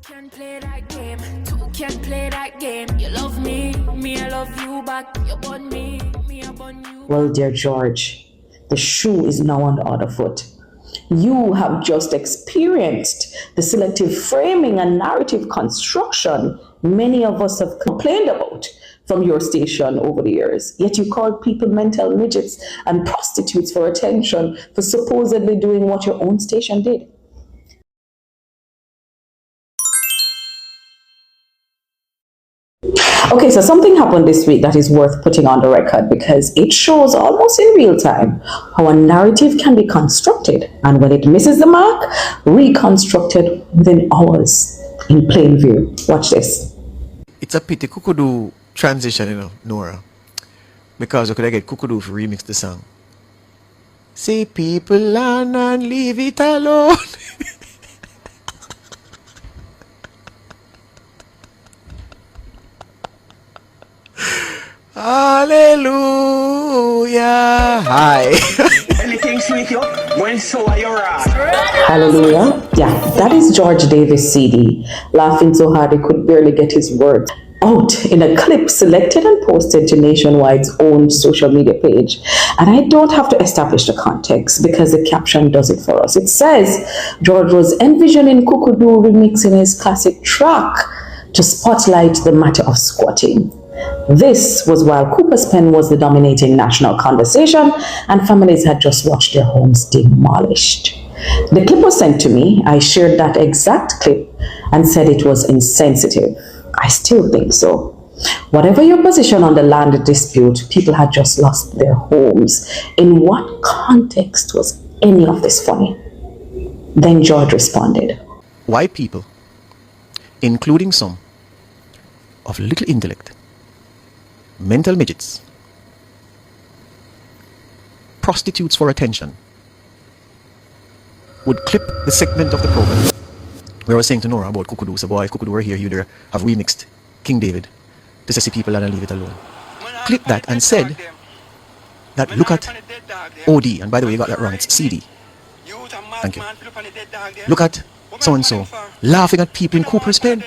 Can play that game, two can play that game. You love me, me I love you back. You burn me I burn you. Well, dear George, the shoe is now on the other foot. You have just experienced the selective framing and narrative construction many of us have complained about from your station over the years. Yet you called people mental midgets and prostitutes for attention for supposedly doing what your own station did. Okay, so something happened this week that is worth putting on the record because it shows almost in real time how a narrative can be constructed and when it misses the mark, reconstructed within hours in plain view. Watch this. It's a pity Kukudu transition, Nora, because we could get Kukudu to remix the song. Say people learn and leave it alone. Hallelujah. Hi. Anything sweet you? When so are your Hallelujah. Yeah, that is George Davis' CD, laughing so hard he could barely get his words out in a clip selected and posted to Nationwide's own social media page. And I don't have to establish the context because the caption does it for us. It says George was envisioning Kukudu remixing his classic track to spotlight the matter of squatting. This was while Cooper's pen was the dominating national conversation and families had just watched their homes demolished. The clip was sent to me. I shared that exact clip and said it was insensitive. I still think so. Whatever your position on the land dispute, people had just lost their homes. In what context was any of this funny? Then George responded. White people, including some of little intellect, mental midgets, prostitutes for attention, would clip the segment of the program where I was saying to Nora about Kukudu. So boy, if Kukudu were here, you'd have remixed King David to say people and leave it alone. Clip that and said that look at OD, and by the way you got that wrong, it's CD. Thank you. Look at so-and-so laughing at people in Cooper's pen.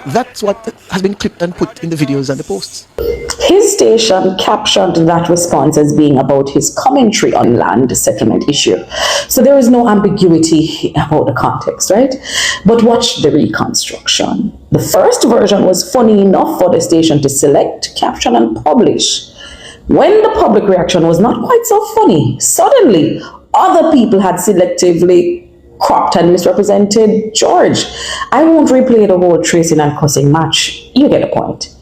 That's what has been clipped and put in the videos and the posts. His station captioned that response as being about his commentary on land settlement issue. So there is no ambiguity about the context, right? But watch the reconstruction. The first version was funny enough for the station to select, caption, and publish. When the public reaction was not quite so funny, suddenly other people had selectively cropped and misrepresented George. I won't replay the whole tracing and cussing match. You get the point.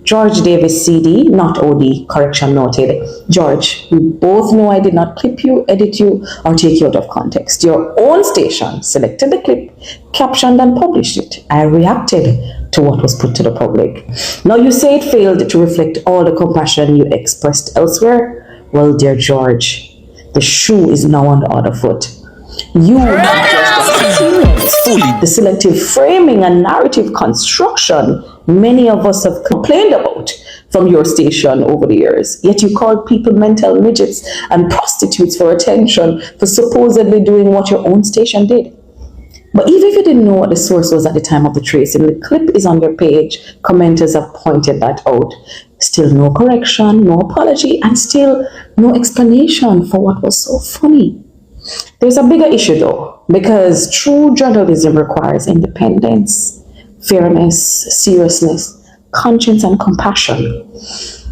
George Davis CD, not OD, correction noted. George, we both know I did not clip you, edit you, or take you out of context. Your own station selected the clip, captioned and published it. I reacted to what was put to the public. Now you say it failed to reflect all the compassion you expressed elsewhere. Well, dear George, the shoe is now on the other foot. You have just experienced the selective framing and narrative construction many of us have complained about from your station over the years. Yet you called people mental midgets and prostitutes for attention for supposedly doing what your own station did. But even if you didn't know what the source was at the time of the tracing, the clip is on your page. Commenters have pointed that out. Still no correction, no apology, and still no explanation for what was so funny. There's a bigger issue though, because true journalism requires independence, fairness, seriousness, conscience, and compassion.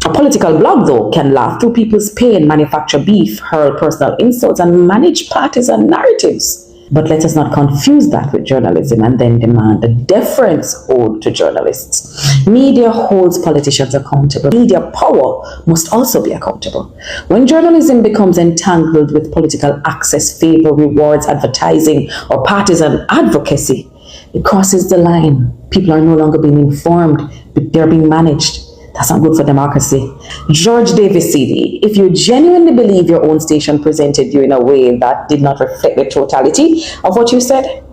A political blog though can laugh through people's pain, manufacture beef, hurl personal insults, and manage partisan narratives. But let us not confuse that with journalism and then demand the deference owed to journalists. Media holds politicians accountable. Media power must also be accountable. When journalism becomes entangled with political access, favor, rewards, advertising, or partisan advocacy, it crosses the line. People are no longer being informed, but they're being managed. That's not good for democracy. George Davis CD, if you genuinely believe your own station presented you in a way that did not reflect the totality of what you said,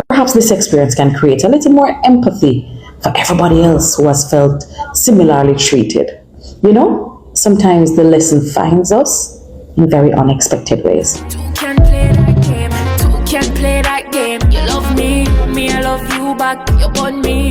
perhaps this experience can create a little more empathy for everybody else who has felt similarly treated. You know, sometimes the lesson finds us in very unexpected ways. Two can play that game, two can play that game. You love me, me I love you you back. You burn me